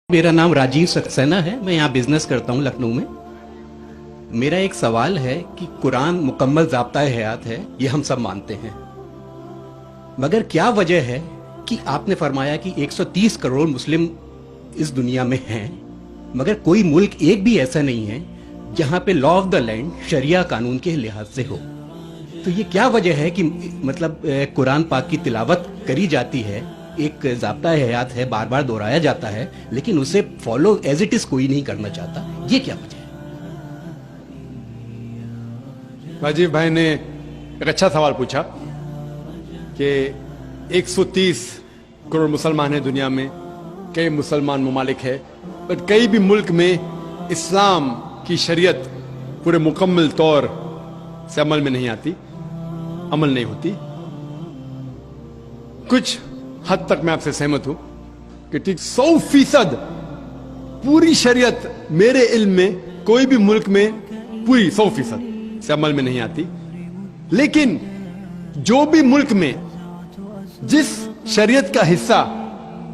मेरा नाम राजीव सक्सेना है। मैं यहाँ बिजनेस करता हूँ लखनऊ में। मेरा एक सवाल है कि कुरान मुकम्मल ज़ाब्ता हयात है, ये हम सब मानते हैं, मगर क्या वजह है कि आपने फरमाया कि 130 करोड़ मुस्लिम इस दुनिया में हैं, मगर कोई मुल्क एक भी ऐसा नहीं है जहाँ पे लॉ ऑफ द लैंड शरिया कानून के लिहाज से हो। तो ये क्या वजह है कि मतलब कुरान पाक की तिलावत करी जाती है, एक ज़ाब्ता हयात है, बार बार दोहराया जाता है, लेकिन उसे फॉलो एज इट इज कोई नहीं करना चाहता, ये क्या वजह है? राजीव भाई ने एक अच्छा सवाल पूछा कि 130 करोड़ मुसलमान हैं दुनिया में, कई मुसलमान ममालिक है, बट कई भी मुल्क में इस्लाम की शरीयत पूरे मुकम्मल तौर से अमल में नहीं आती, अमल नहीं होती। कुछ हद तक मैं आपसे सहमत हूं कि ठीक 100% पूरी शरीयत मेरे इल्म में कोई भी मुल्क में पूरी 100% से अमल में नहीं आती, लेकिन जो भी मुल्क में जिस शरीयत का हिस्सा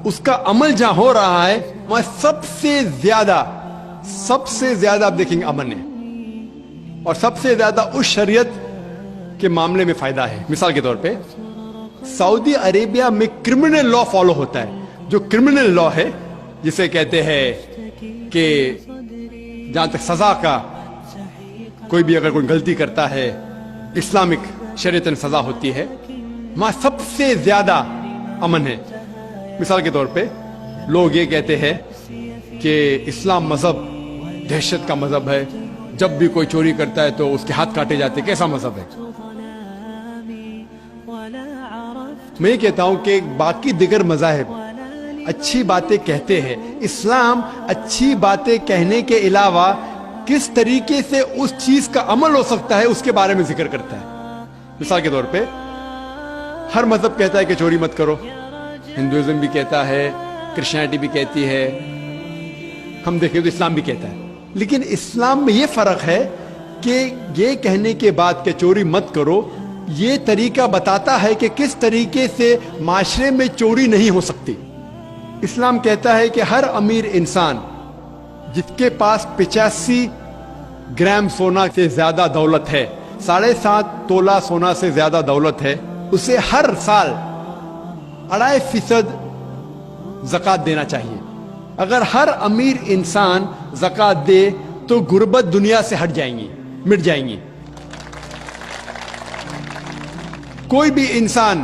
उसका अमल जहां हो रहा है वहां सबसे ज्यादा आप देखेंगे अमन है, और सबसे ज्यादा उस शरीयत के मामले में फायदा है। मिसाल के तौर पे सऊदी अरेबिया में क्रिमिनल लॉ फॉलो होता है। जो क्रिमिनल लॉ है जिसे कहते हैं कि जहां तक सजा का, कोई भी अगर कोई गलती करता है इस्लामिक शरीयत में सजा होती है, वहां सबसे ज्यादा अमन है। मिसाल के तौर पे लोग ये कहते हैं कि इस्लाम मजहब दहशत का मजहब है, जब भी कोई चोरी करता है तो उसके हाथ काटे जाते हैं। कैसा मजहब है? मैं कहता हूं कि बाकी दिगर मज़ाहिब अच्छी बातें कहते हैं, इस्लाम अच्छी बातें कहने के अलावा किस तरीके से उस चीज का अमल हो सकता है उसके बारे में जिक्र करता है। मिसाल के तौर पे हर मजहब कहता है कि चोरी मत करो, हिंदुइज्म भी कहता है, क्रिश्चियनिटी भी कहती है, हम देखें तो इस्लाम भी कहता है। लेकिन इस्लाम में यह फर्क है कि ये कहने के बाद कि चोरी मत करो, ये तरीका बताता है कि किस तरीके से माशरे में चोरी नहीं हो सकती। इस्लाम कहता है कि हर अमीर इंसान जिसके पास 85 ग्राम सोना से ज्यादा दौलत है, 7.5 तोला सोना से ज्यादा दौलत है, उसे हर साल 2.5% ज़कात देना चाहिए। अगर हर अमीर इंसान ज़कात दे तो गुर्बत दुनिया से हट जाएंगी, मिट जाएंगी। कोई भी इंसान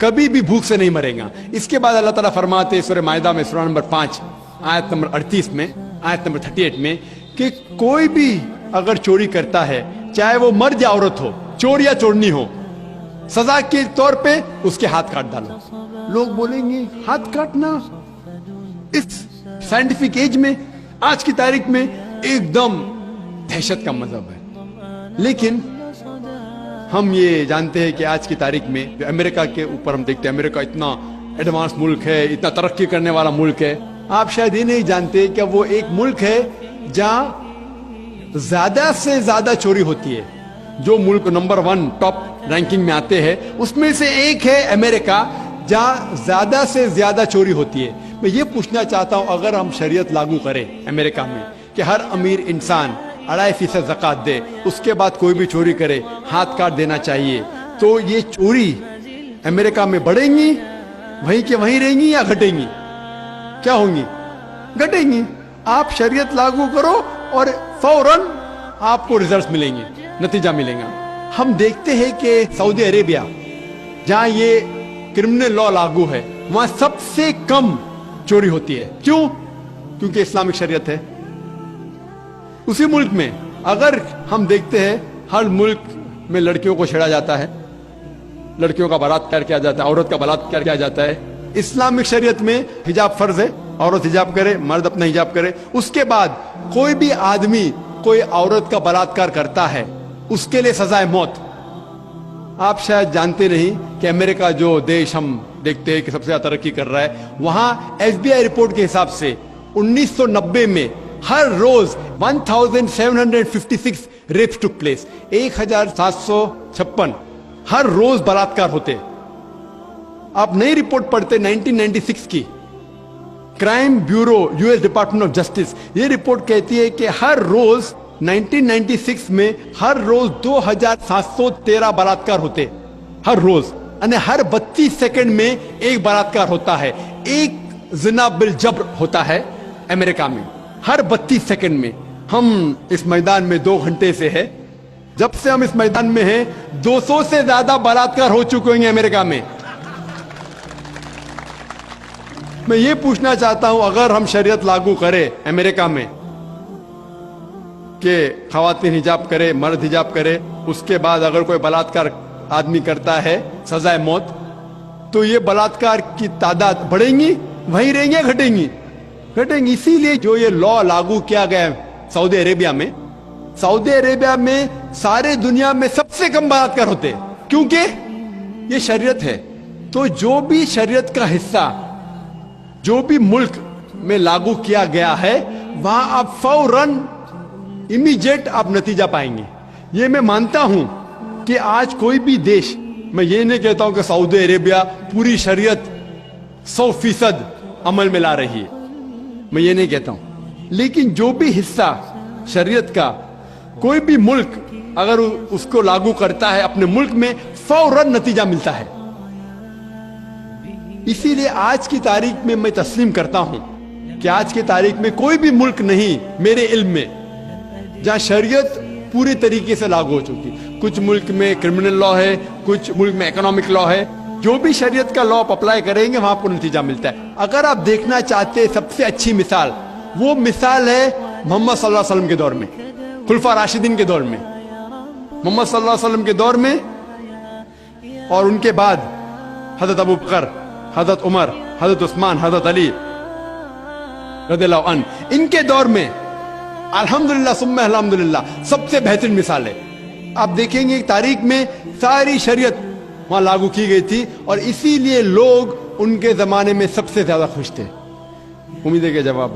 कभी भी भूख से नहीं मरेगा। इसके बाद अल्लाह ताला फरमाते हैं सूरह माइदा में सूरह नंबर 5 आयत नंबर 38 में, आयत नंबर 38 में कि कोई भी अगर चोरी करता है, चाहे वो मर्द या औरत हो, चोर या चोरनी हो, सजा के तौर पे उसके हाथ काट डालो। लोग बोलेंगे हाथ काटना इस साइंटिफिक एज में, आज की तारीख में एकदम दहशत का मजहब है। लेकिन हम ये जानते हैं कि आज की तारीख में अमेरिका के ऊपर हम देखते हैं, अमेरिका इतना एडवांस मुल्क है, इतना तरक्की करने वाला मुल्क है। आप शायद ये नहीं जानते कि वो एक मुल्क है जहां ज्यादा से ज्यादा चोरी होती है। जो मुल्क नंबर 1 टॉप रैंकिंग में आते हैं उसमें से एक है अमेरिका, जहां ज्यादा से ज्यादा चोरी होती है। मैं ये पूछना चाहता हूं, अगर हम शरीयत लागू करें अमेरिका में कि हर अमीर इंसान 2.5% ज़कात दे, उसके बाद कोई भी चोरी करे हाथ काट देना चाहिए, तो ये चोरी अमेरिका में बढ़ेंगी, वहीं के वहीं रहेंगी या घटेंगी? क्या होंगी? घटेंगी। आप शरीयत लागू करो और फौरन आपको रिजल्ट मिलेंगे, नतीजा मिलेगा। हम देखते हैं कि सऊदी अरेबिया जहां ये क्रिमिनल लॉ लागू है, वहां सबसे कम चोरी होती है। क्यों? क्योंकि इस्लामिक शरीयत है। उसी मुल्क में अगर हम देखते हैं हर मुल्क में लड़कियों को छेड़ा जाता है, लड़कियों का बलात्कार किया जाता है, औरत का बलात्कार किया जाता है। इस्लामिक शरीयत में हिजाब फर्ज है, औरत हिजाब करे, मर्द अपना हिजाब करे। उसके बाद कोई भी आदमी कोई औरत का बलात्कार करता है, उसके लिए सजा है मौत। आप शायद जानते नहीं कि अमेरिका जो देश हम देखते हैं कि सबसे ज्यादा तरक्की कर रहा है, वहां FBI रिपोर्ट के हिसाब से 1990 में हर रोज 1756 रेप्स टुक प्लेस, 1756 हर रोज बलात्कार होते। आप नई रिपोर्ट पढ़ते 1996 की crime bureau US department of justice, ये रिपोर्ट कहती है कि हर रोज 1996 में हर रोज 2713 बलात्कार होते, हर रोज, અને हर 32 सेकंड में एक बलात्कार होता है, एक जिना बिल जब्र होता है अमेरिका में हर 32 सेकंड में। हम इस मैदान में 2 घंटे से है, जब से हम इस मैदान में हैं 200 से ज्यादा बलात्कार हो चुके हैं अमेरिका में। मैं ये पूछना चाहता हूं, अगर हम शरीयत लागू करें अमेरिका में कि खवातीन हिजाब करे, मर्द हिजाब करे, उसके बाद अगर कोई बलात्कार आदमी करता है सजाए मौत, तो ये बलात्कार की तादाद बढ़ेंगी, वहीं रहेंगी या घटेंगी? घटेंगी। इसीलिए जो ये लॉ लागू किया गया है सऊदी अरेबिया में, सऊदी अरेबिया में सारे दुनिया में सबसे कम बलात्कार होते हैं, क्योंकि ये शरीयत है। तो जो भी शरीयत का हिस्सा जो भी मुल्क में लागू किया गया है, वहां आप फौरन इमीडिएट आप नतीजा पाएंगे। ये मैं मानता हूं कि आज कोई भी देश, मैं ये नहीं कहता हूं कि सऊदी अरेबिया पूरी शरीयत 100% अमल में ला रही है, मैं ये नहीं कहता हूं, लेकिन जो भी हिस्सा शरीयत का कोई भी मुल्क अगर उसको लागू करता है अपने मुल्क में, फौरन नतीजा मिलता है। इसीलिए आज की तारीख में मैं तस्लीम करता हूं कि आज की तारीख में कोई भी मुल्क नहीं मेरे इल्म में जहां शरीयत पूरी तरीके से लागू हो चुकी। कुछ मुल्क में क्रिमिनल लॉ है, कुछ मुल्क में इकोनॉमिक लॉ है, जो भी शरीयत का लॉ आप अप्लाई करेंगे वहां आपको नतीजा मिलता है। अगर आप देखना चाहते हैं सबसे अच्छी मिसाल, वो मिसाल है मोहम्मद सल्लल्लाहु अलैहि वसल्लम के दौर में, खुलफा राशिदीन के दौर में, मोहम्मद सल्लल्लाहु अलैहि वसल्लम के दौर में और उनके बाद हजरत अबू बकर, हजरत उमर, हजरत उस्मान, हजरत अली रदियल्लाहु अन्हु, इनके दौर में अल्हम्दुलिल्लाह सुम्मा अल्हम्दुलिल्लाह सबसे बेहतरीन मिसाल है। आप देखेंगे तारीख में सारी शरीयत वहां लागू की गई थी और इसीलिए लोग उनके जमाने में सबसे ज्यादा खुश थे। उम्मीद है कि जवाब